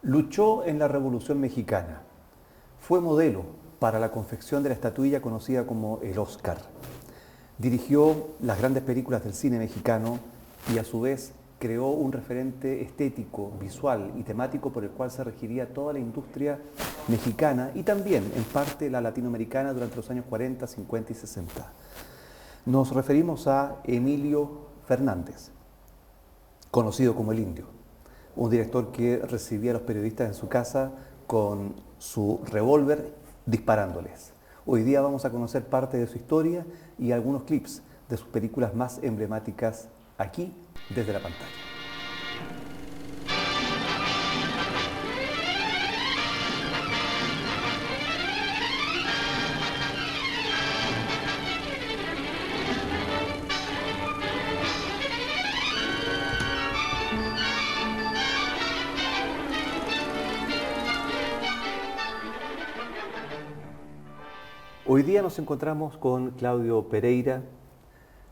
Luchó en la Revolución Mexicana. Fue modelo para la confección de la estatuilla conocida como el Oscar. Dirigió las grandes películas del cine mexicano y a su vez creó un referente estético, visual y temático por el cual se regiría toda la industria mexicana y también en parte la latinoamericana durante los años 40, 50 y 60. Nos referimos a Emilio Fernández, conocido como el Indio, un director que recibía a los periodistas en su casa con su revólver disparándoles. Hoy día vamos a conocer parte de su historia y algunos clips de sus películas más emblemáticas aquí desde la pantalla. Hoy día nos encontramos con Claudio Pereira,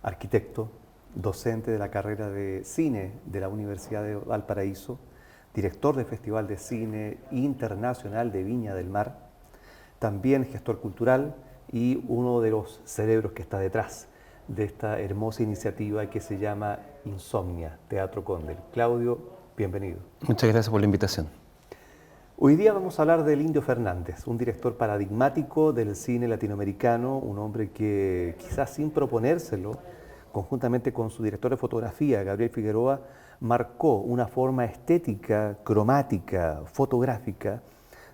arquitecto, docente de la carrera de cine de la Universidad de Valparaíso, director del Festival de Cine Internacional de Viña del Mar, también gestor cultural y uno de los cerebros que está detrás de esta hermosa iniciativa que se llama Insomnia, Teatro Cóndel. Claudio, bienvenido. Muchas gracias por la invitación. Hoy día vamos a hablar del Indio Fernández, un director paradigmático del cine latinoamericano, un hombre que quizás sin proponérselo, conjuntamente con su director de fotografía, Gabriel Figueroa, marcó una forma estética, cromática, fotográfica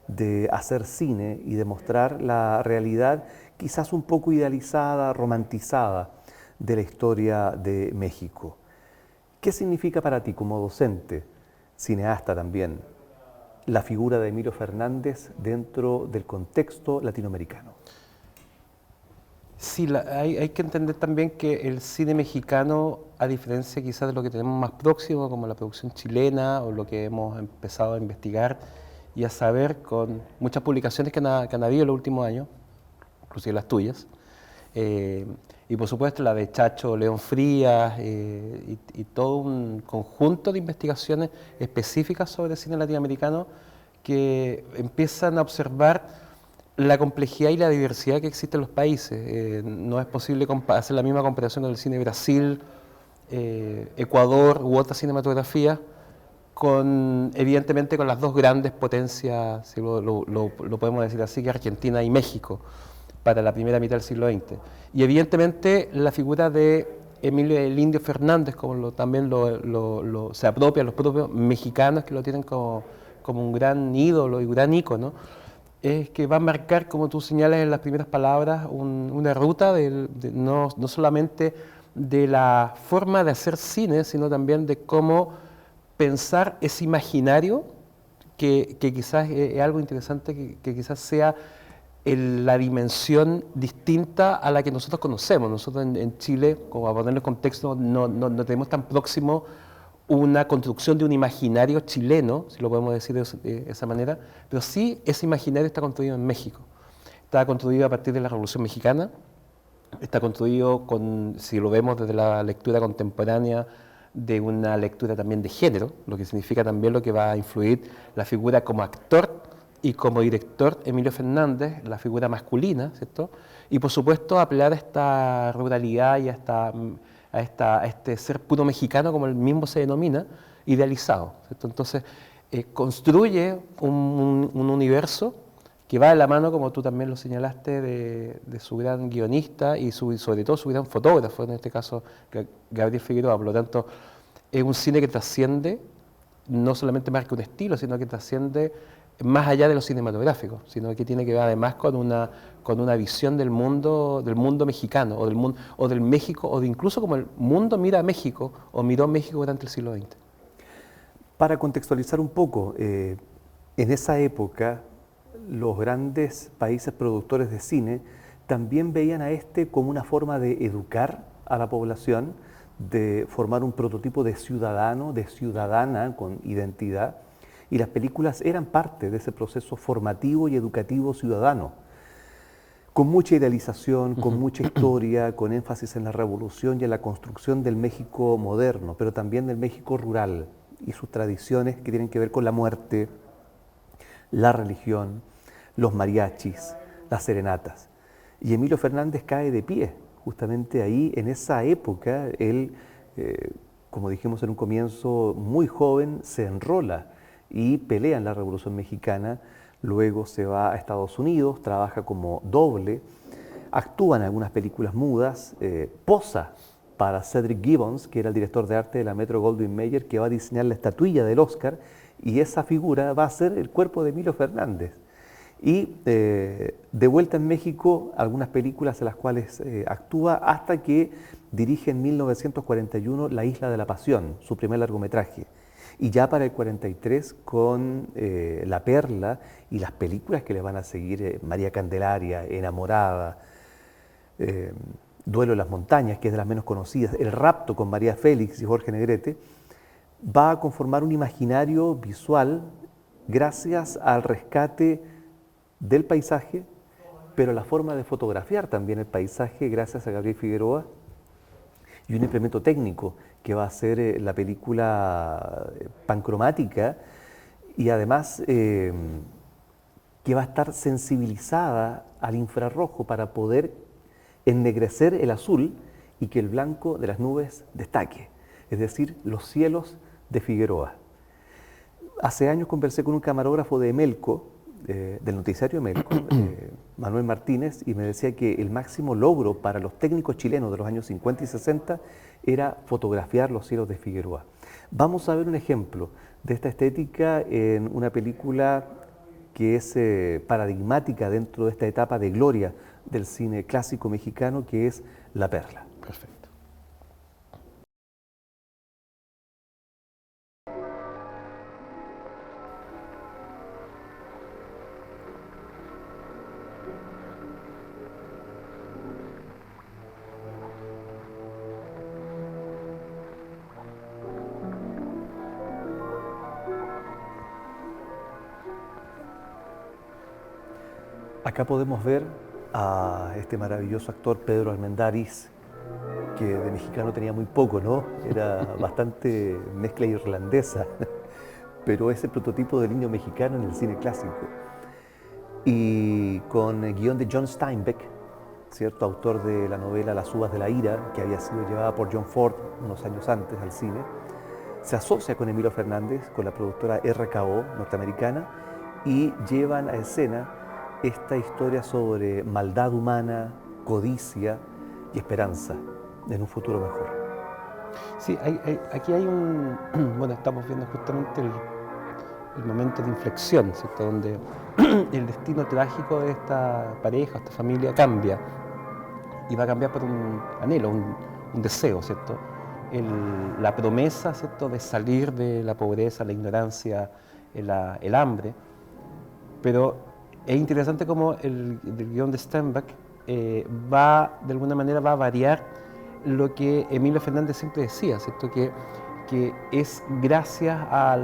de hacer cine y de mostrar la realidad quizás un poco idealizada, romantizada de la historia de México. ¿Qué significa para ti como docente, cineasta también, la figura de Emilio Fernández dentro del contexto latinoamericano? Sí, hay que entender también que el cine mexicano, a diferencia quizás de lo que tenemos más próximo, como la producción chilena o lo que hemos empezado a investigar y a saber con muchas publicaciones que han habido en los últimos años, inclusive las tuyas, y por supuesto la de Chacho León Frías y todo un conjunto de investigaciones específicas sobre el cine latinoamericano que empiezan a observar la complejidad y la diversidad que existe en los países. No es posible hacer la misma comparación con el cine de Brasil, Ecuador u otra cinematografía, evidentemente con las dos grandes potencias, si lo podemos decir así, que Argentina y México, para la primera mitad del siglo XX. Y evidentemente la figura de Emilio el Indio Fernández, como también se apropia los propios mexicanos que lo tienen como un gran ídolo y gran ícono, es que va a marcar, como tú señalas en las primeras palabras, una ruta no solamente de la forma de hacer cine, sino también de cómo pensar ese imaginario, que quizás es algo interesante, que quizás sea la dimensión distinta a la que nosotros conocemos. Nosotros en Chile, como a ponerlo en contexto, no tenemos tan próximo una construcción de un imaginario chileno, si lo podemos decir de esa manera, pero sí ese imaginario está construido en México. Está construido a partir de la Revolución Mexicana, está construido si lo vemos desde la lectura contemporánea, de una lectura también de género, lo que significa también lo que va a influir la figura como actor y como director Emilio Fernández, la figura masculina, ¿cierto? Y por supuesto apelar a esta ruralidad y a este ser puro mexicano, como él mismo se denomina, idealizado, ¿cierto? Entonces construye un universo que va de la mano, como tú también lo señalaste, de su gran guionista y sobre todo su gran fotógrafo, en este caso Gabriel Figueroa. Por lo tanto, es un cine que trasciende, no solamente marca un estilo, sino que trasciende más allá de lo cinematográfico, sino que tiene que ver además con una visión del mundo mexicano, o del México, o de incluso como el mundo mira a México, o miró México durante el siglo XX. Para contextualizar un poco, en esa época los grandes países productores de cine también veían a este como una forma de educar a la población, de formar un prototipo de ciudadano, de ciudadana con identidad, y las películas eran parte de ese proceso formativo y educativo ciudadano, con mucha idealización, con mucha historia, con énfasis en la revolución y en la construcción del México moderno, pero también del México rural y sus tradiciones que tienen que ver con la muerte, la religión, los mariachis, las serenatas. Y Emilio Fernández cae de pie, justamente ahí, en esa época, él, como dijimos en un comienzo, muy joven, se enrola y pelea en la Revolución Mexicana, luego se va a Estados Unidos, trabaja como doble, actúa en algunas películas mudas, posa para Cedric Gibbons, que era el director de arte de la Metro-Goldwyn-Mayer, que va a diseñar la estatuilla del Oscar, y esa figura va a ser el cuerpo de Emilio Fernández. Y de vuelta en México, algunas películas en las cuales actúa hasta que dirige en 1941 La Isla de la Pasión, su primer largometraje. Y ya para el 43 con La Perla y las películas que le van a seguir, María Candelaria, Enamorada, Duelo en las montañas, que es de las menos conocidas, El rapto con María Félix y Jorge Negrete, va a conformar un imaginario visual gracias al rescate del paisaje, pero la forma de fotografiar también el paisaje gracias a Gabriel Figueroa y un implemento técnico que va a ser la película pancromática y además que va a estar sensibilizada al infrarrojo para poder ennegrecer el azul y que el blanco de las nubes destaque, es decir, los cielos de Figueroa. Hace años conversé con un camarógrafo de Emelco, del noticiario Emelco, Manuel Martínez, y me decía que el máximo logro para los técnicos chilenos de los años 50 y 60 era fotografiar los cielos de Figueroa. Vamos a ver un ejemplo de esta estética en una película que es paradigmática dentro de esta etapa de gloria del cine clásico mexicano, que es La Perla. Perfecto. Acá podemos ver a este maravilloso actor Pedro Armendáriz, que de mexicano tenía muy poco, ¿no? Era bastante mezcla irlandesa, pero es el prototipo del niño mexicano en el cine clásico. Y con el guión de John Steinbeck, ¿cierto? Autor de la novela Las uvas de la ira, que había sido llevada por John Ford unos años antes al cine, se asocia con Emilio Fernández, con la productora RKO norteamericana, y llevan a escena esta historia sobre maldad humana, codicia y esperanza en un futuro mejor. Sí, aquí hay un... Bueno, estamos viendo justamente el momento de inflexión, ¿cierto? Donde el destino trágico de esta pareja, esta familia cambia. Y va a cambiar por un anhelo, un deseo, ¿cierto? La promesa, ¿cierto?, de salir de la pobreza, la ignorancia, el hambre. Pero es interesante cómo el guión de Steinbeck de alguna manera va a variar lo que Emilio Fernández siempre decía, ¿cierto? Que es gracias a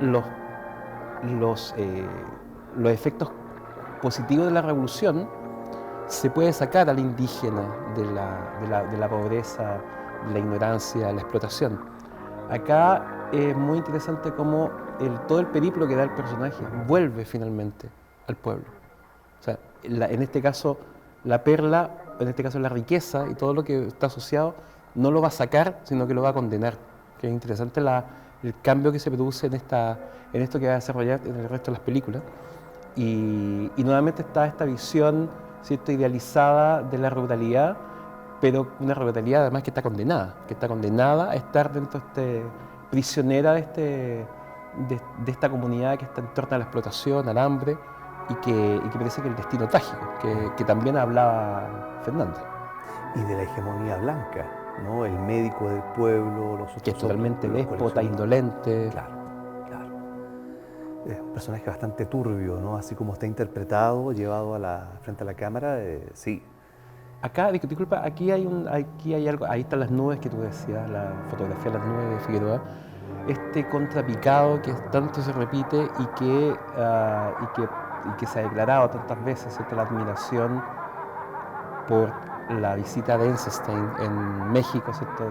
los efectos positivos de la revolución se puede sacar al indígena de la pobreza, de la ignorancia, de la explotación. Acá es muy interesante cómo todo el periplo que da el personaje vuelve finalmente al pueblo. O sea, en este caso la perla, en este caso la riqueza y todo lo que está asociado, no lo va a sacar, sino que lo va a condenar. Que es interesante el cambio que se produce en esto que va a desarrollar en el resto de las películas. Y nuevamente está esta visión, ¿cierto?, idealizada de la ruralidad, pero una ruralidad además que está condenada a estar dentro prisionera de esta comunidad que está en torno a la explotación, al hambre, y que parece que el destino trágico, que también hablaba Fernández. Y de la hegemonía blanca, ¿no? El médico del pueblo, los que es totalmente déspota, indolente. Claro, claro. Es un personaje bastante turbio, ¿no? Así como está interpretado, llevado frente a la cámara, sí. Acá, disculpa, aquí hay algo, ahí están las nubes que tú decías, la fotografía de las nubes de Figueroa, este contrapicado que tanto se repite y que se ha declarado tantas veces, la admiración por la visita de Eisenstein en México, ¿cierto?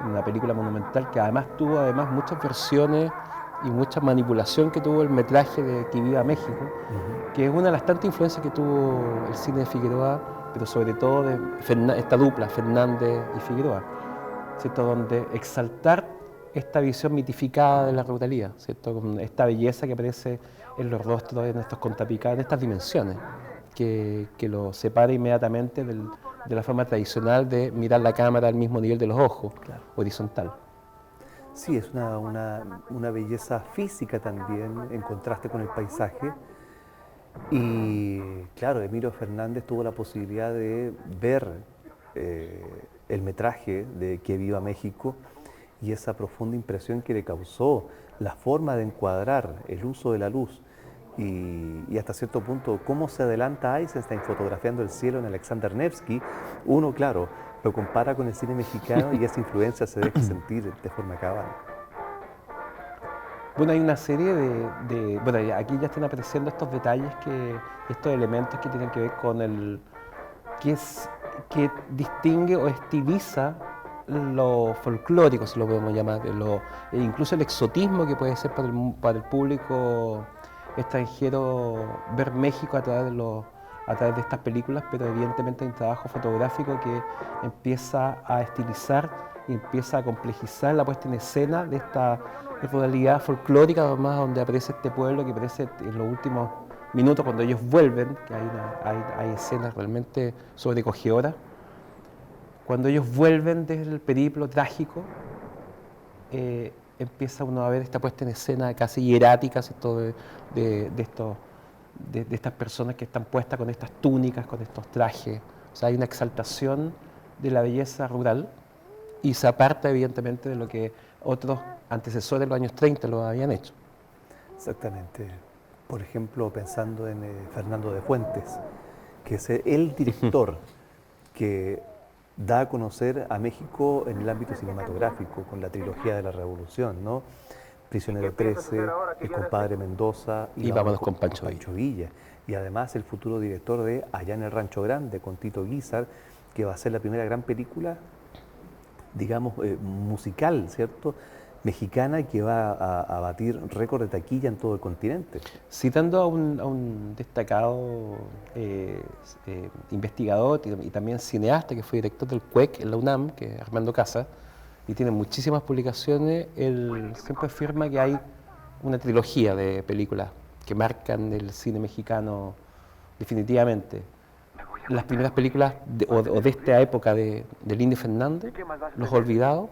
En una película monumental que además tuvo muchas versiones y mucha manipulación que tuvo el metraje de Que Viva México, que es una de las tantas influencias que tuvo el cine de Figueroa, pero sobre todo de esta dupla, Fernández y Figueroa, ¿cierto? Donde exaltar esta visión mitificada de la ruralidad, ¿cierto? Con esta belleza que aparece en los rostros, en estos contrapicados, en estas dimensiones, que lo separa inmediatamente de la forma tradicional de mirar la cámara al mismo nivel de los ojos, claro, horizontal. Sí, es una belleza física también, en contraste con el paisaje. Y claro, Emilio Fernández tuvo la posibilidad de ver el metraje de Que Viva México y esa profunda impresión que le causó la forma de encuadrar, el uso de la luz y hasta cierto punto cómo se adelanta Eisenstein fotografiando el cielo en Alexander Nevsky. Uno, claro, lo compara con el cine mexicano y esa influencia se deja sentir de forma cabal. Bueno, hay una serie bueno, aquí ya están apareciendo estos detalles, estos elementos que tienen que ver con que distingue o estiliza lo folclórico, si lo podemos llamar, e incluso el exotismo que puede ser para el público extranjero ver México a través de estas películas, pero evidentemente hay un trabajo fotográfico que empieza a estilizar y empieza a complejizar la puesta en escena de esta ruralidad folclórica, además, donde aparece este pueblo que aparece en los últimos minutos cuando ellos vuelven, que hay escenas realmente sobrecogedoras. Cuando ellos vuelven desde el periplo trágico, empieza uno a ver esta puesta en escena casi hierática, ¿cierto? de estas personas que están puestas con estas túnicas, con estos trajes. O sea, hay una exaltación de la belleza rural y se aparta evidentemente de lo que otros antecesores de los años 30 lo habían hecho. Exactamente. Por ejemplo, pensando en Fernando de Fuentes, que es el director que da a conocer a México en el ámbito cinematográfico con la trilogía de la Revolución, ¿no? Prisionero 13, El compadre Mendoza y Vámonos con Pancho Villa. Y además el futuro director de Allá en el Rancho Grande, con Tito Guízar, que va a ser la primera gran película, digamos, musical, ¿cierto?, mexicana, que va a batir récord de taquilla en todo el continente. Citando a un destacado investigador y también cineasta que fue director del CUEC en la UNAM, que es Armando Casas, y tiene muchísimas publicaciones, él siempre afirma que hay una trilogía de películas que marcan el cine mexicano definitivamente. Las primeras películas de esta época del Indio Fernández, Los Olvidados,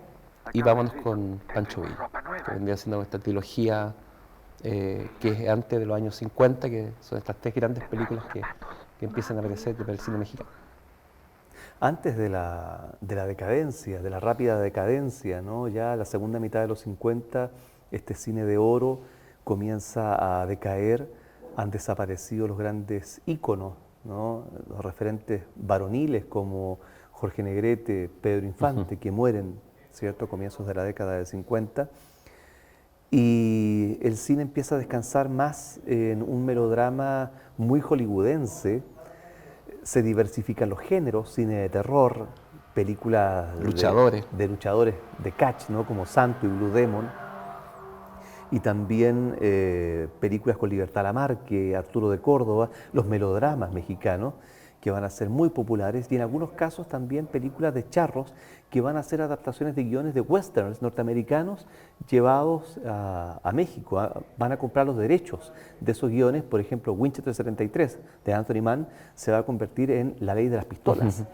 y Vámonos con Pancho Villa, que vendría siendo esta trilogía que es antes de los años 50, que son estas tres grandes películas que empiezan a aparecer para el cine mexicano. Antes de la decadencia, de la rápida decadencia, ¿no? Ya la segunda mitad de los 50, este cine de oro comienza a decaer, han desaparecido los grandes íconos, ¿no? Los referentes varoniles como Jorge Negrete, Pedro Infante, que mueren, ¿cierto?, a comienzos de la década del 50, y el cine empieza a descansar más en un melodrama muy hollywoodense. Se diversifican los géneros, cine de terror, películas de luchadores de catch, ¿no?, como Santo y Blue Demon, y también películas con Libertad Lamarque, Arturo de Córdoba, los melodramas mexicanos, que van a ser muy populares, y en algunos casos también películas de charros que van a ser adaptaciones de guiones de westerns norteamericanos llevados a México. Van a comprar los derechos de esos guiones. Por ejemplo, Winchester 73 de Anthony Mann se va a convertir en La Ley de las Pistolas,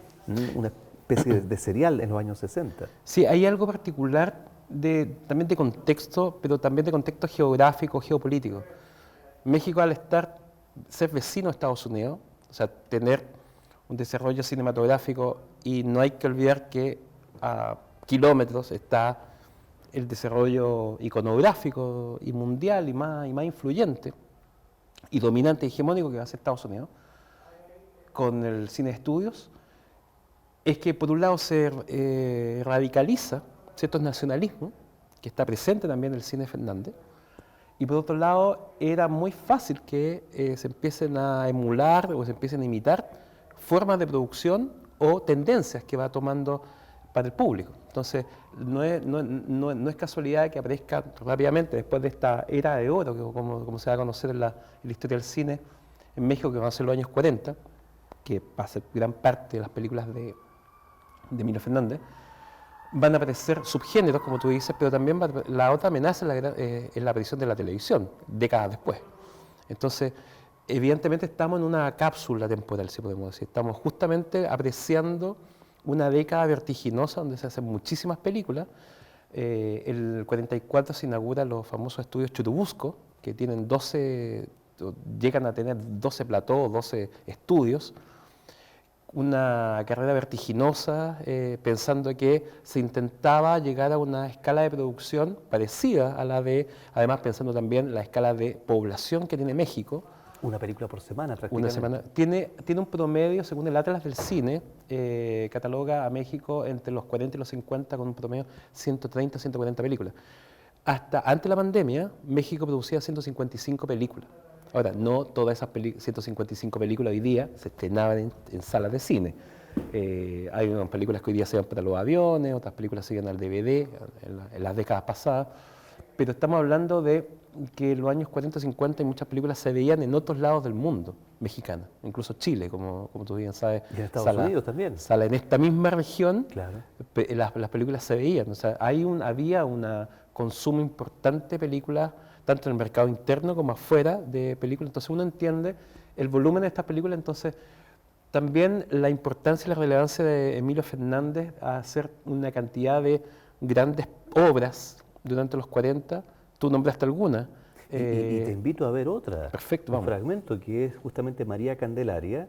una especie de serial en los años 60. Sí, hay algo particular también de contexto, pero también de contexto geográfico, geopolítico. México, al ser vecino a Estados Unidos, o sea, tener un desarrollo cinematográfico, y no hay que olvidar que a kilómetros está el desarrollo iconográfico y mundial y más influyente y dominante y hegemónico que va a ser Estados Unidos con el cine de estudios, es que por un lado se radicaliza ciertos nacionalismos, que está presente también en el cine de Fernández, y por otro lado era muy fácil que se empiecen a emular o se empiecen a imitar formas de producción o tendencias que va tomando para el público. Entonces, no es casualidad que aparezca rápidamente después de esta era de oro, que como se va a conocer en la historia del cine en México, que van a ser los años 40, que va a ser gran parte de las películas de Emilio Fernández. Van a aparecer subgéneros, como tú dices, pero también la otra amenaza es la aparición de la televisión, décadas después. Entonces, evidentemente estamos en una cápsula temporal, si podemos decir. Estamos justamente apreciando una década vertiginosa donde se hacen muchísimas películas. El 44 se inauguran los famosos estudios Churubusco, que tienen llegan a tener 12 platós, 12 estudios. Una carrera vertiginosa, pensando que se intentaba llegar a una escala de producción parecida a la además pensando también la escala de población que tiene México. Una película por semana prácticamente. Una semana. Tiene un promedio, según el Atlas del Cine, cataloga a México entre los 40 y los 50 con un promedio 130, 140 películas. Hasta antes de la pandemia, México producía 155 películas. Ahora, no todas esas 155 películas hoy día se estrenaban en salas de cine. Hay unas películas que hoy día se van para los aviones, otras películas siguen al DVD en las décadas pasadas, pero estamos hablando de que en los años 40 y 50 muchas películas se veían en otros lados del mundo, mexicanas, incluso Chile, como tú bien sabes. Y en Estados Unidos también. En esta misma región, claro. Las películas se veían. O sea, había un consumo importante de películas, tanto en el mercado interno como afuera de películas. Entonces uno entiende el volumen de estas películas. Entonces también la importancia y la relevancia de Emilio Fernández a hacer una cantidad de grandes obras durante los 40. Tú nombraste alguna. Y te invito a ver otra. Perfecto, un fragmento que es justamente María Candelaria,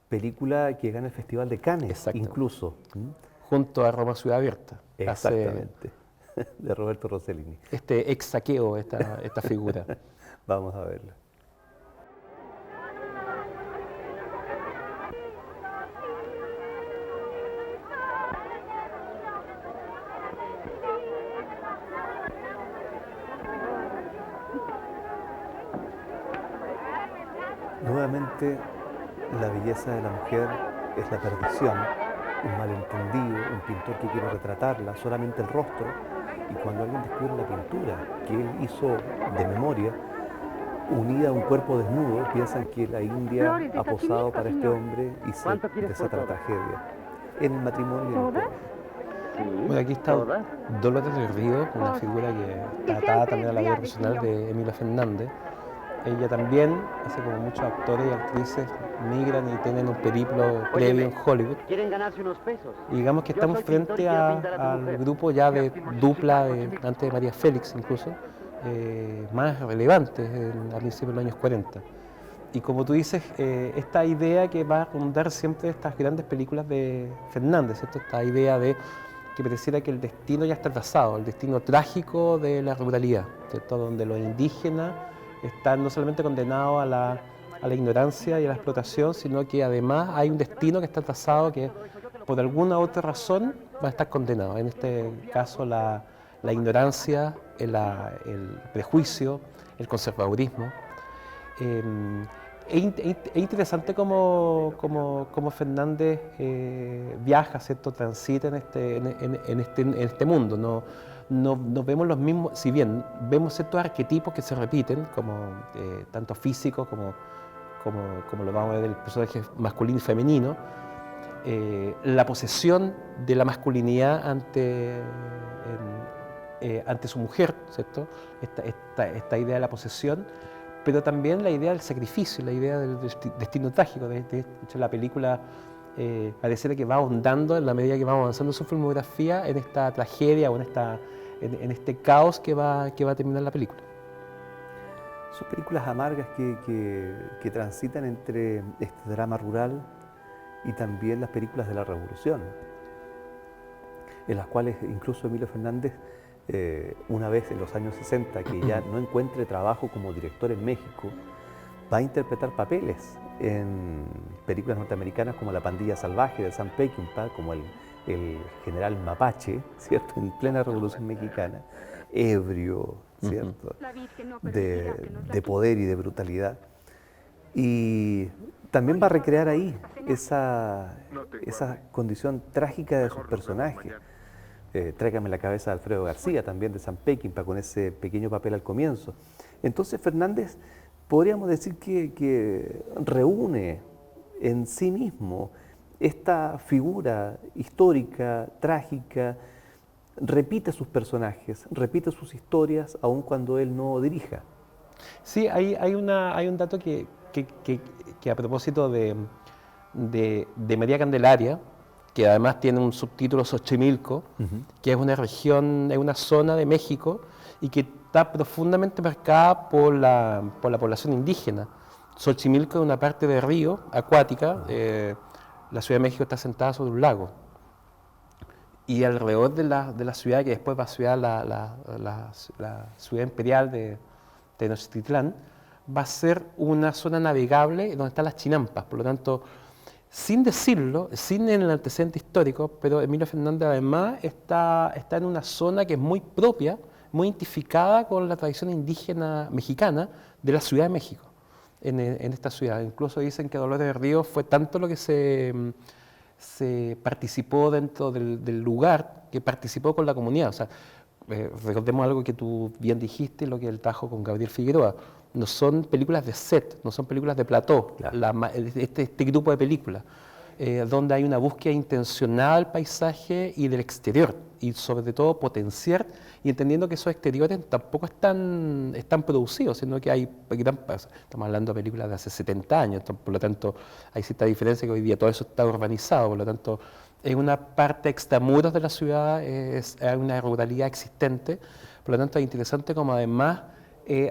película que gana el Festival de Cannes, incluso. Junto a Roma Ciudad Abierta. Exactamente, de Roberto Rossellini. Este ex saqueo, esta figura. Vamos a verla. Nuevamente, la belleza de la mujer es la perdición, un malentendido, un pintor que quiere retratarla, solamente el rostro, y cuando alguien descubre la pintura que él hizo de memoria, unida a un cuerpo desnudo, piensan que la India ha posado para este hombre y se desata la tragedia. En el matrimonio. Bueno, aquí está Dolores del Río, una figura que está atada también a la vida personal de Emilio Fernández. Ella también, así como muchos actores y actrices, migran y tienen un periplo previo en Hollywood. Quieren ganarse unos pesos. Y digamos que estamos frente al grupo ya de dupla, antes de María Félix incluso, más relevantes a principios de los años 40. Y como tú dices, esta idea que va a rondar siempre estas grandes películas de Fernández, ¿cierto? Esta idea de que pareciera que el destino ya está trazado, el destino trágico de la ruralidad, ¿cierto? Donde los indígenas están no solamente condenados a la ignorancia y a la explotación, sino que además hay un destino que está trazado que por alguna otra razón va a estar condenado. En este caso la ignorancia, el prejuicio, el conservadurismo. Es interesante cómo Fernández viaja, ¿cierto? Transita en este mundo. No vemos los mismos, si bien vemos ciertos arquetipos que se repiten, como tanto físicos como lo vamos a ver del personaje masculino y femenino, la posesión de la masculinidad ante su mujer, ¿cierto? Esta idea de la posesión, pero también la idea del sacrificio, la idea del destino trágico. De hecho, la película pareciera que va ahondando en la medida que vamos avanzando su filmografía en esta tragedia o en este caos que va a terminar la película. Son películas amargas que transitan entre este drama rural y también las películas de la Revolución, en las cuales incluso Emilio Fernández, una vez en los años 60, que ya no encuentre trabajo como director en México, va a interpretar papeles en películas norteamericanas como La Pandilla Salvaje de Sam Peckinpah, como el general Mapache, ¿cierto? En plena Revolución Mexicana, ebrio, ¿cierto? De poder y de brutalidad. Y también va a recrear ahí esa condición trágica de sus personajes. Tráigame la cabeza de Alfredo García, también de Sam Peckinpah, con ese pequeño papel al comienzo. Entonces Fernández, podríamos decir que reúne en sí mismo esta figura histórica, trágica, repite sus personajes, repite sus historias, aun cuando él no dirija. Sí, hay un dato que a propósito de María Candelaria, que además tiene un subtítulo Xochimilco, que es una región, es una zona de México y que está profundamente marcada por la población indígena. Xochimilco es una parte de río acuática, la Ciudad de México está sentada sobre un lago. Y alrededor de la ciudad, que después va a ser la ciudad imperial de Tenochtitlán, va a ser una zona navegable donde están las chinampas. Por lo tanto, sin decirlo, sin el antecedente histórico, pero Emilio Fernández además está en una zona que es muy propia, muy identificada con la tradición indígena mexicana de la Ciudad de México, en esta ciudad. Incluso dicen que Dolores del Río fue tanto lo que se participó dentro del lugar, que participó con la comunidad. O sea, recordemos algo que tú bien dijiste, lo que es el trabajo con Gabriel Figueroa. No son películas de set, no son películas de plató, Claro. este grupo de películas, donde hay una búsqueda intencionada del paisaje y del exterior, y sobre todo potenciar, y entendiendo que esos exteriores tampoco están producidos, sino que estamos hablando de películas de hace 70 años, por lo tanto hay cierta diferencia que hoy día todo eso está urbanizado, por lo tanto es una parte extramuros de la ciudad, es una ruralidad existente, por lo tanto es interesante como además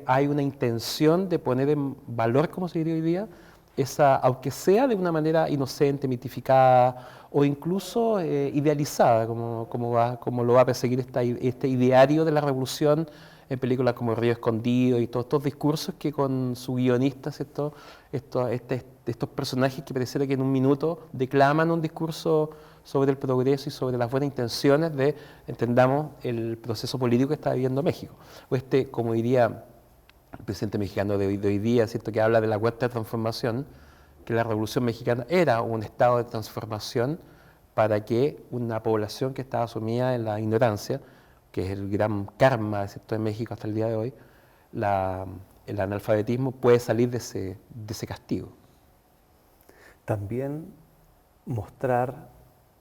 hay una intención de poner en valor, como se diría hoy día, aunque sea de una manera inocente, mitificada o incluso idealizada, como lo va a perseguir este ideario de la revolución en películas como Río Escondido y todos estos discursos que con su guionista, ¿cierto? Estos personajes que pareciera que en un minuto declaman un discurso sobre el progreso y sobre las buenas intenciones de, entendamos, el proceso político que está viviendo México. O como diría el presidente mexicano de hoy día, ¿cierto?, que habla de la cuarta transformación, que la Revolución Mexicana era un estado de transformación para que una población que estaba sumida en la ignorancia, que es el gran karma, ¿cierto?, de México hasta el día de hoy, el analfabetismo puede salir de ese castigo. También mostrar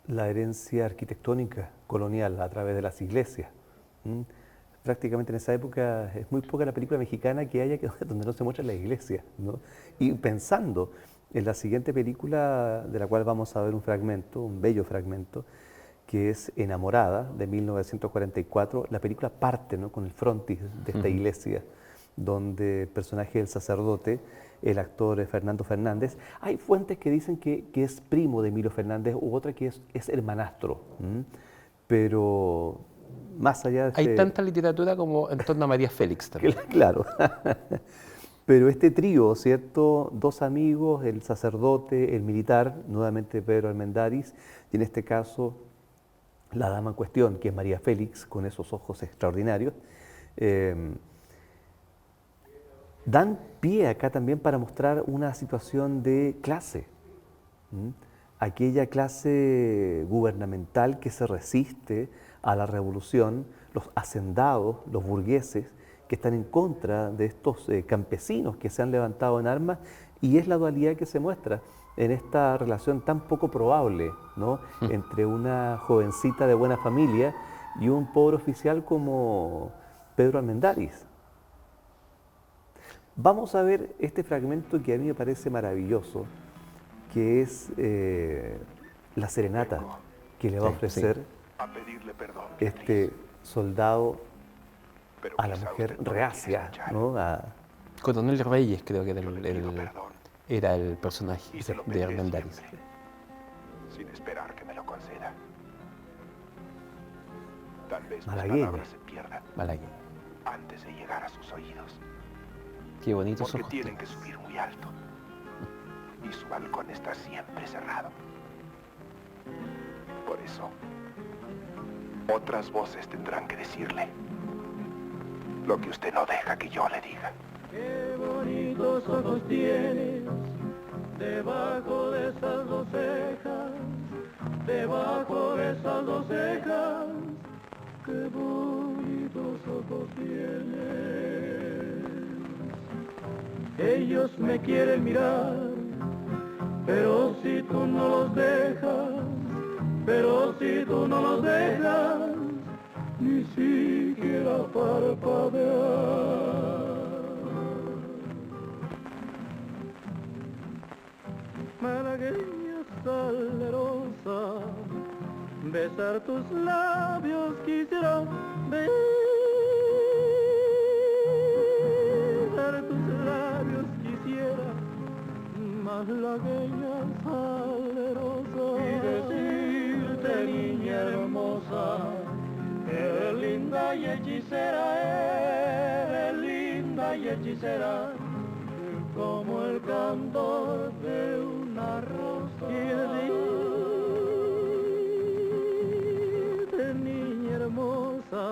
la herencia arquitectónica colonial a través de las iglesias. Prácticamente en esa época es muy poca la película mexicana que haya donde no se muestra la iglesia, ¿no? Y pensando en la siguiente película, de la cual vamos a ver un fragmento, un bello fragmento, que es Enamorada, de 1944, la película parte, ¿no?, con el frontis de esta iglesia, donde el personaje del sacerdote, el actor Fernando Fernández, hay fuentes que dicen que es primo de Emilio Fernández u otra que es hermanastro, pero más allá de Hay tanta literatura como en torno a María Félix también. Claro, pero este trío, ¿cierto? Dos amigos, el sacerdote, el militar, nuevamente Pedro Armendáriz, y en este caso la dama en cuestión, que es María Félix, con esos ojos extraordinarios, dan pie acá también para mostrar una situación de clase. Aquella clase gubernamental que se resiste a la revolución, los hacendados, los burgueses, que están en contra de estos campesinos que se han levantado en armas, y es la dualidad que se muestra en esta relación tan poco probable, ¿no?, entre una jovencita de buena familia y un pobre oficial como Pedro Armendáriz. Vamos a ver este fragmento que a mí me parece maravilloso, que es la serenata que le va a ofrecer este soldado a la mujer reacia, ¿no? Coronel Reyes creo que era el personaje de Armendáriz. Sin esperar que me lo conceda. Tal vez mis Malagueña. palabras se pierdan Malagueña. antes de llegar a sus oídos. Qué bonitos Porque ojos tienen tiene. que subir muy alto. Y su balcón está siempre cerrado. Por eso, otras voces tendrán que decirle lo que usted no deja que yo le diga. Qué bonitos ojos tienes, debajo de esas dos cejas, debajo de esas dos cejas, qué bonitos ojos tienes. Ellos me quieren mirar, pero si tú no los dejas, pero si tú no los dejas, ni siquiera parpadear. Malagueña salerosa, besar tus labios quisiera, besar tus labios quisiera, malagueña salerosa, y decirte, niña hermosa, eres linda y hechicera, eres linda y hechicera, como el candor de una rosa. Y decirte, niña hermosa,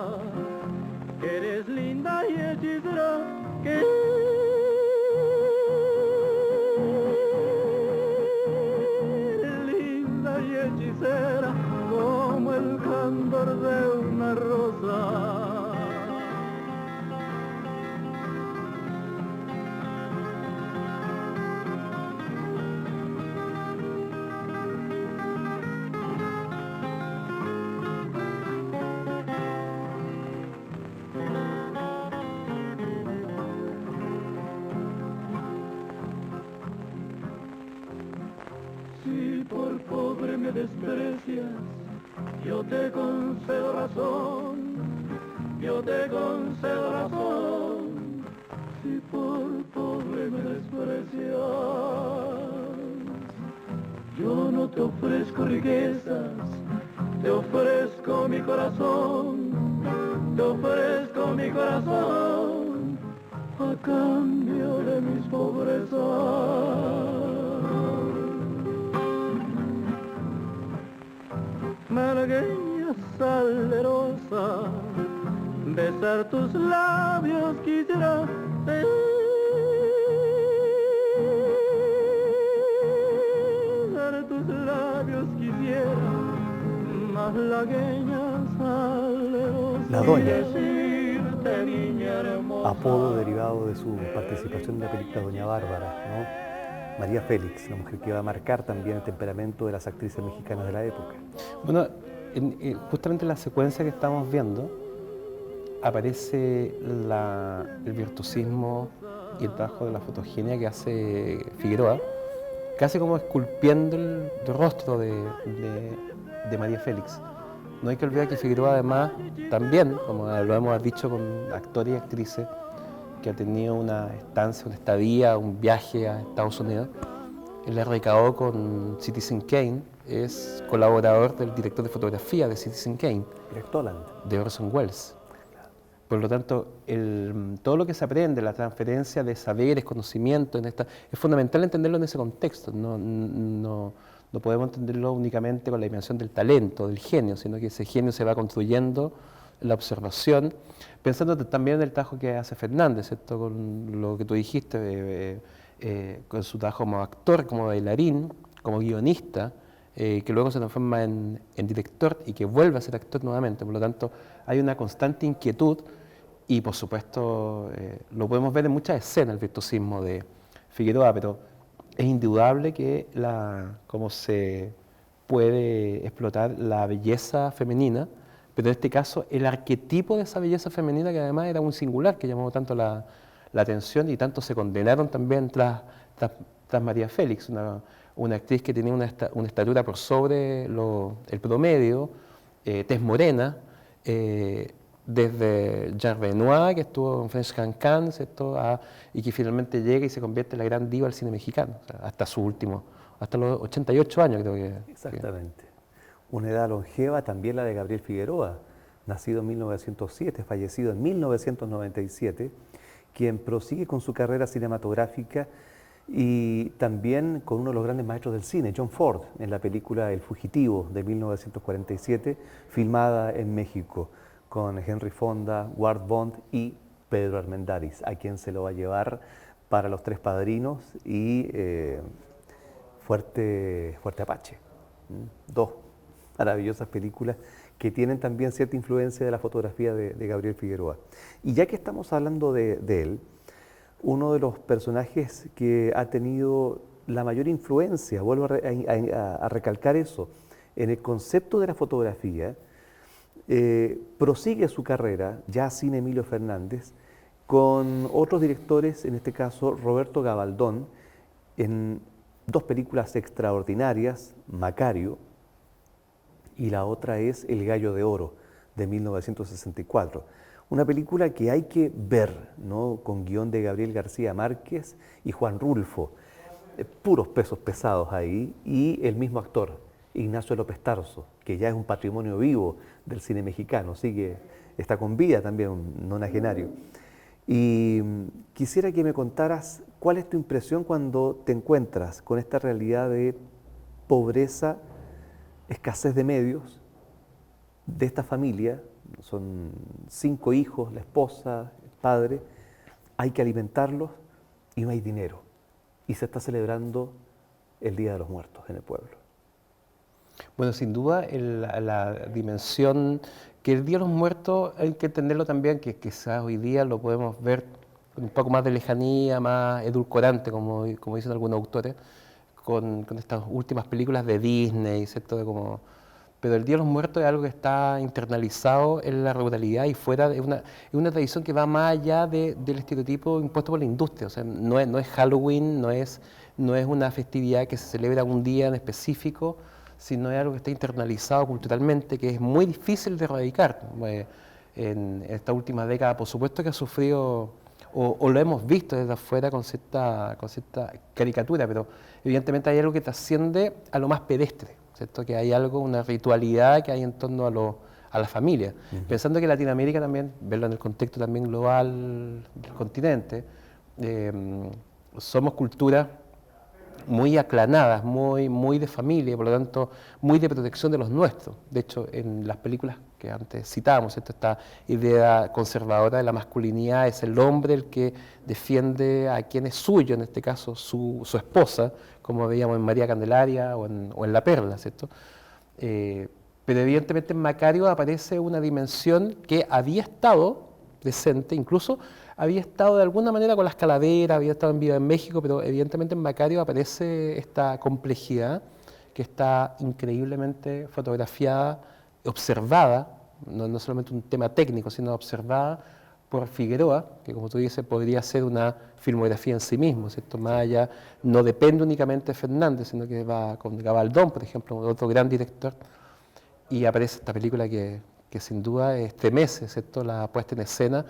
que eres linda y hechicera, que eres linda y hechicera, como el candor de una rosa. Si por pobre me desprecias, yo te concedo razón, yo te concedo razón. Si por pobre me desprecias, yo no te ofrezco riquezas, te ofrezco mi corazón, te ofrezco mi corazón, a cambio de mis pobrezas. Malagueña salerosa, besar tus labios quisiera, besar tus labios quisiera, malagueña salerosa. La Doña, decirte, niña hermosa, apodo derivado de su participación en la película Doña Bárbara, ¿no? María Félix, una mujer que va a marcar también el temperamento de las actrices mexicanas de la época. Bueno, justamente en la secuencia que estamos viendo aparece el virtuosismo y el trabajo de la fotogenia que hace Figueroa, casi como esculpiendo el rostro de María Félix. No hay que olvidar que Figueroa además también, como lo hemos dicho con actores y actrices, que ha tenido una estancia, una estadía, un viaje a Estados Unidos. Él recabó con Citizen Kane, es colaborador del director de fotografía de Citizen Kane, Greg Toland. de Orson Welles. Por lo tanto, todo lo que se aprende, la transferencia de saberes, conocimientos, es fundamental entenderlo en ese contexto. No podemos entenderlo únicamente con la dimensión del talento, del genio, sino que ese genio se va construyendo la observación, pensando también en el trabajo que hace Fernández, ¿cierto? Con lo que tú dijiste, con su trabajo como actor, como bailarín, como guionista, que luego se transforma en director y que vuelve a ser actor nuevamente. Por lo tanto, hay una constante inquietud y, por supuesto, lo podemos ver en muchas escenas, el virtuosismo de Figueroa, pero es indudable que cómo se puede explotar la belleza femenina, pero en este caso el arquetipo de esa belleza femenina, que además era muy singular, que llamó tanto la atención y tanto se condenaron también tras María Félix, una actriz que tenía una estatura por sobre el promedio, tez morena, desde Jean Renoir, que estuvo en French Cancan, y que finalmente llega y se convierte en la gran diva del cine mexicano, o sea, hasta los 88 años creo que. Exactamente. Una edad longeva también la de Gabriel Figueroa, nacido en 1907, fallecido en 1997, quien prosigue con su carrera cinematográfica y también con uno de los grandes maestros del cine, John Ford, en la película El Fugitivo de 1947, filmada en México, con Henry Fonda, Ward Bond y Pedro Armendáriz, a quien se lo va a llevar para Los Tres Padrinos y Fuerte Apache. Dos maravillosas películas que tienen también cierta influencia de la fotografía de Gabriel Figueroa. Y ya que estamos hablando de él, uno de los personajes que ha tenido la mayor influencia, vuelvo a recalcar eso, en el concepto de la fotografía, prosigue su carrera, ya sin Emilio Fernández, con otros directores, en este caso Roberto Gabaldón, en dos películas extraordinarias, Macario, y la otra es El Gallo de Oro, de 1964. Una película que hay que ver, ¿no? Con guión de Gabriel García Márquez y Juan Rulfo, puros pesos pesados ahí, y el mismo actor, Ignacio López Tarso, que ya es un patrimonio vivo del cine mexicano, está con vida también, un nonagenario. Y quisiera que me contaras cuál es tu impresión cuando te encuentras con esta realidad de pobreza, escasez de medios de esta familia. Son 5 hijos, la esposa, el padre, hay que alimentarlos y no hay dinero. Y se está celebrando el Día de los Muertos en el pueblo. Bueno, sin duda la dimensión que el Día de los Muertos hay que entenderlo también, que quizás hoy día lo podemos ver con un poco más de lejanía, más edulcorante, como dicen algunos autores, con estas últimas películas de Disney, ¿cierto? Pero el Día de los Muertos es algo que está internalizado en la ruralidad y fuera de una tradición que va más allá del estereotipo impuesto por la industria. O sea, no es Halloween, no es una festividad que se celebra un día en específico, sino es algo que está internalizado culturalmente, que es muy difícil de erradicar. En esta última década, por supuesto que ha sufrido, o lo hemos visto desde afuera con cierta caricatura, pero evidentemente hay algo que trasciende a lo más pedestre, ¿cierto? Que hay algo, una ritualidad que hay en torno a la familia. Pensando que Latinoamérica también, verlo en el contexto también global del continente, somos culturas muy aclanadas, muy de familia, por lo tanto, muy de protección de los nuestros. De hecho, en las películas que antes citábamos, esta idea conservadora de la masculinidad, es el hombre el que defiende a quien es suyo, en este caso su esposa, como veíamos en María Candelaria o en La Perla, ¿cierto? Pero evidentemente en Macario aparece una dimensión que había estado presente, incluso había estado de alguna manera con las calaveras, había estado en Viva en México, pero evidentemente en Macario aparece esta complejidad que está increíblemente fotografiada, observada, no solamente un tema técnico, sino observada por Figueroa, que como tú dices podría ser una filmografía en sí mismo, ¿cierto? Más allá, no depende únicamente de Fernández, sino que va con Gabaldón, por ejemplo, otro gran director, y aparece esta película que sin duda estremece, ¿cierto? La puesta en escena,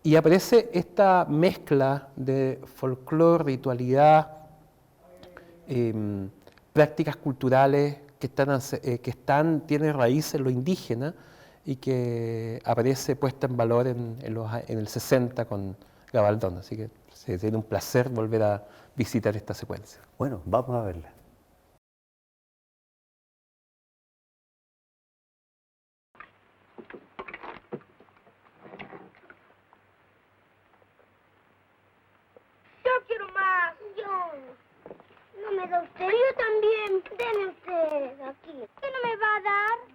y aparece esta mezcla de folclore, ritualidad, prácticas culturales tienen raíces en lo indígena y que aparece puesta en valor en el 60 con Gabaldón. Así que sería un placer volver a visitar esta secuencia. Bueno, vamos a verla. Yo quiero más. Yo. ¿No me da usted? Yo también. Deme usted aquí. ¿Qué no me va a dar?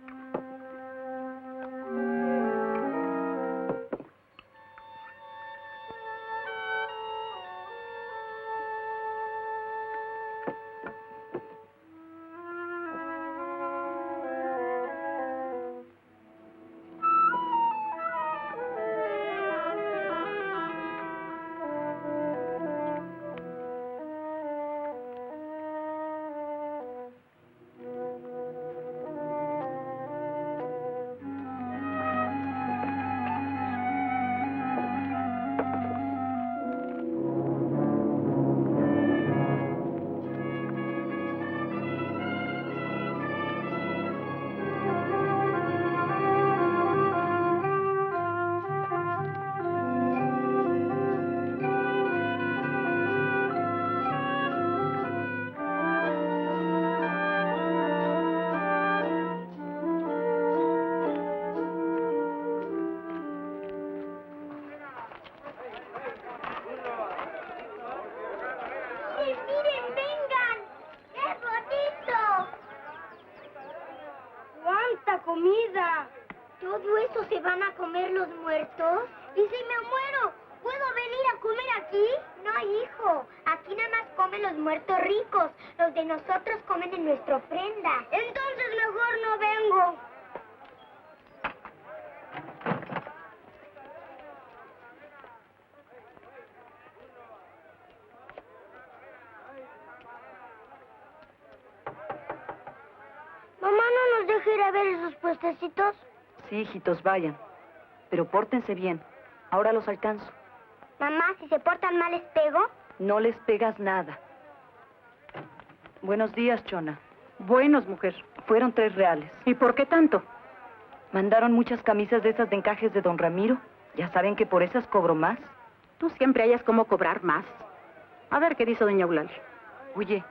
¡Sí, miren, vengan! ¡Es bonito! ¡Cuánta comida! ¿Todo eso se van a comer los muertos? ¿Y si me muero? ¿Puedo venir a comer aquí? No, hijo. Aquí nada más comen los muertos ricos. Los de nosotros comen en nuestra ofrenda. Entonces mejor no vengo. Mamá, ¿no nos deja ir a ver esos puestecitos? Sí, hijitos, vayan. Pero pórtense bien. Ahora los alcanzo. Mamá, si se portan mal, ¿les pego? No les pegas nada. Buenos días, Chona. Buenos, mujer. Fueron 3 reales. ¿Y por qué tanto? Mandaron muchas camisas de esas de encajes de don Ramiro. Ya saben que por esas cobro más. Tú siempre hayas cómo cobrar más. A ver qué dice doña Eulalia. Oye,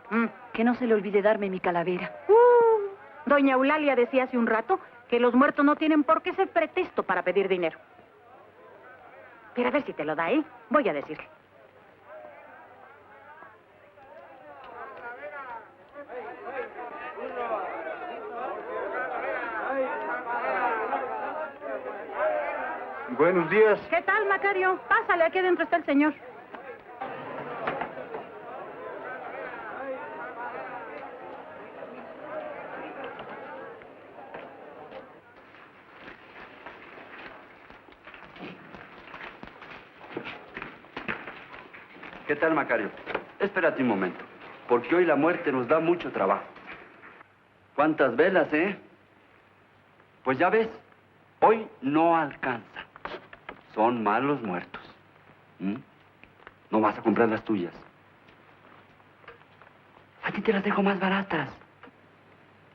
que no se le olvide darme mi calavera. Doña Eulalia decía hace un rato que los muertos no tienen por qué ser pretexto para pedir dinero. Pero a ver si te lo da, ¿eh? Voy a decirle. Buenos días. ¿Qué tal, Macario? Pásale, aquí adentro está el señor. ¿Qué tal, Macario? Espérate un momento, porque hoy la muerte nos da mucho trabajo. ¿Cuántas velas, eh? Pues ya ves, hoy no alcanza. Son malos muertos. No vas a comprar las tuyas. A ti te las dejo más baratas.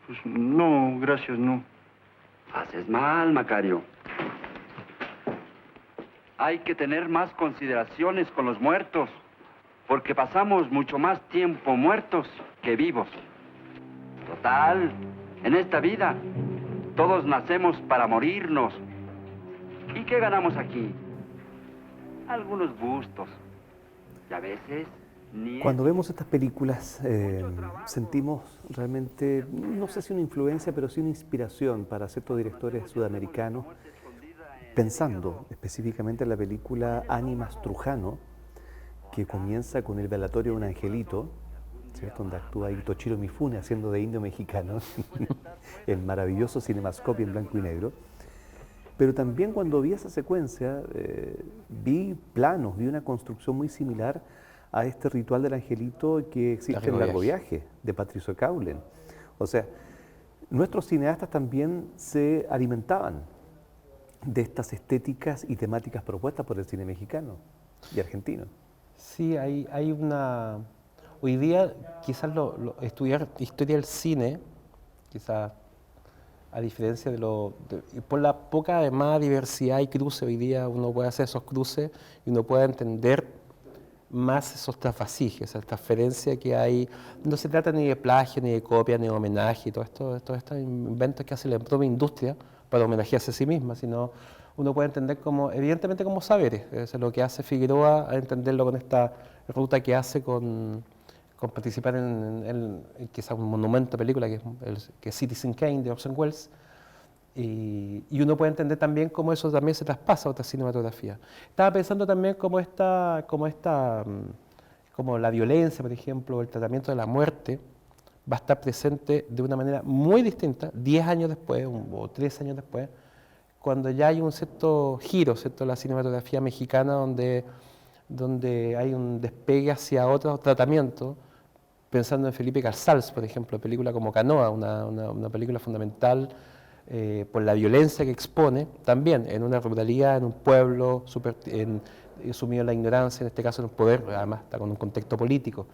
Pues no, gracias, no. Haces mal, Macario. Hay que tener más consideraciones con los muertos, porque pasamos mucho más tiempo muertos que vivos. Total, en esta vida, todos nacemos para morirnos. ¿Y qué ganamos aquí? Algunos gustos. Y a veces ni... Cuando vemos estas películas, sentimos realmente, no sé si una influencia, pero sí una inspiración para ciertos directores sudamericanos, pensando específicamente en la película Ánimas Trujano, que comienza con el velatorio de un angelito, ¿cierto? Donde actúa ahí Toshiro Mifune haciendo de indio mexicano, el maravilloso cinemascopio en blanco y negro. Pero también cuando vi esa secuencia, vi planos, vi una construcción muy similar a este ritual del angelito que existe en Largo Viaje, de Patricio Caulen. O sea, nuestros cineastas también se alimentaban de estas estéticas y temáticas propuestas por el cine mexicano y argentino. Sí, hay una... Hoy día quizás estudiar historia del cine, quizás a diferencia por la poca además diversidad y cruce, hoy día uno puede hacer esos cruces y uno puede entender más esos trasvasijes, esa transferencia que hay. No se trata ni de plagio, ni de copia, ni de homenaje, todos estos inventos que hace la propia industria para homenajearse a sí misma, sino uno puede entender como, evidentemente como saberes. Eso es lo que hace Figueroa, a entenderlo con esta ruta que hace con participar en quizá un monumento de película que es Citizen Kane de Orson Welles, y uno puede entender también cómo eso también se traspasa a otra cinematografía. Estaba pensando también como la violencia, por ejemplo, el tratamiento de la muerte va a estar presente de una manera muy distinta 10 años después o 13 años después, cuando ya hay un cierto giro, ¿cierto?, en la cinematografía mexicana, donde hay un despegue hacia otro tratamiento, pensando en Felipe Casals, por ejemplo, película como Canoa, una película fundamental por la violencia que expone, también en una ruralidad, en un pueblo, sumido en la ignorancia, en este caso en el poder, además está con un contexto político.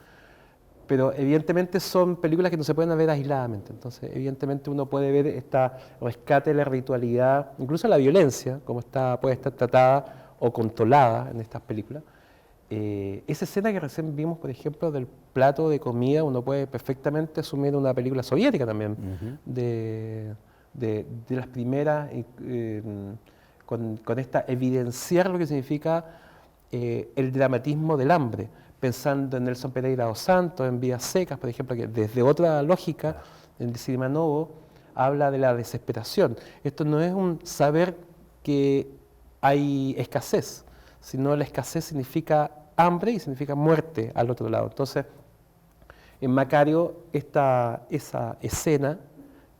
Pero evidentemente son películas que no se pueden ver aisladamente, entonces evidentemente uno puede ver este rescate de la ritualidad, incluso la violencia, como puede estar tratada o controlada en estas películas. Esa escena que recién vimos, por ejemplo, del plato de comida, uno puede perfectamente asumir una película soviética también, de las primeras, con esta evidenciar lo que significa el dramatismo del hambre, pensando en Nelson Pereira dos Santos, en Vidas Secas, por ejemplo, que desde otra lógica, en el Cinema Novo, habla de la desesperación. Esto no es un saber que hay escasez, sino la escasez significa hambre y significa muerte al otro lado. Entonces, en Macario, esa escena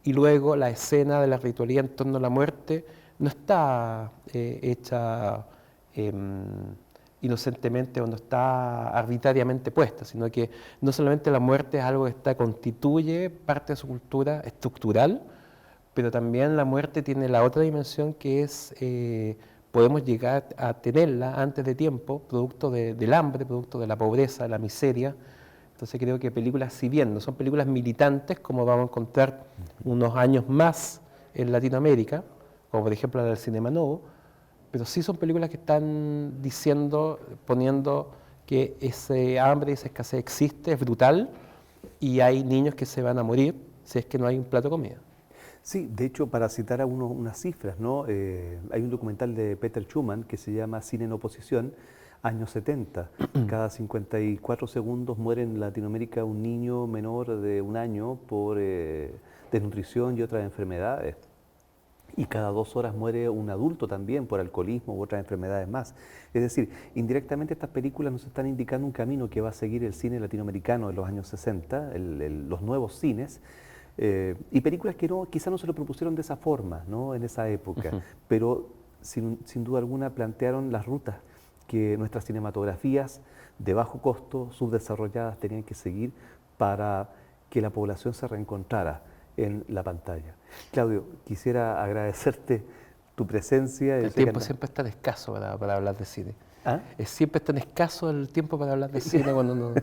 y luego la escena de la ritualidad en torno a la muerte no está hecha inocentemente o no está arbitrariamente puesta, sino que no solamente la muerte es algo que constituye parte de su cultura estructural, pero también la muerte tiene la otra dimensión que es, podemos llegar a tenerla antes de tiempo, producto del hambre, producto de la pobreza, de la miseria. Entonces creo que películas, si bien no son películas militantes, como vamos a encontrar unos años más en Latinoamérica, como por ejemplo la del Cinema Novo, pero sí son películas que están diciendo, poniendo que ese hambre y esa escasez existe, es brutal, y hay niños que se van a morir si es que no hay un plato de comida. Sí, de hecho, para citar unas cifras, ¿no? Hay un documental de Peter Schumann que se llama Cine en Oposición, años 70. Cada 54 segundos muere en Latinoamérica un niño menor de 1 año por desnutrición y otras enfermedades. Y cada 2 horas muere un adulto también por alcoholismo u otras enfermedades más. Es decir, indirectamente estas películas nos están indicando un camino que va a seguir el cine latinoamericano de los años 60, los nuevos cines, y películas que quizá no se lo propusieron de esa forma, ¿no? En esa época, pero sin duda alguna plantearon las rutas que nuestras cinematografías de bajo costo, subdesarrolladas, tenían que seguir para que la población se reencontrara en la pantalla. Claudio, quisiera agradecerte tu presencia. El tiempo siempre es tan escaso para hablar de cine. ¿Ah? Es siempre tan escaso el tiempo para hablar de cine cuando no...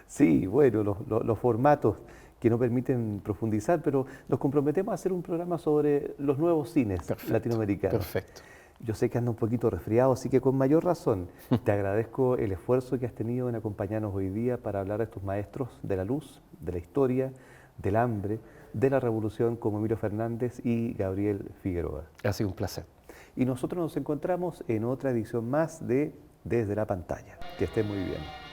Sí, bueno, los formatos que no permiten profundizar, pero nos comprometemos a hacer un programa sobre los nuevos cines latinoamericanos. Perfecto. Yo sé que anda un poquito resfriado, así que con mayor razón te agradezco el esfuerzo que has tenido en acompañarnos hoy día para hablar de estos maestros de la luz, de la historia, del hambre, de la revolución, como Emilio Fernández y Gabriel Figueroa. Ha sido un placer. Y nosotros nos encontramos en otra edición más de Desde la Pantalla. Que esté muy bien.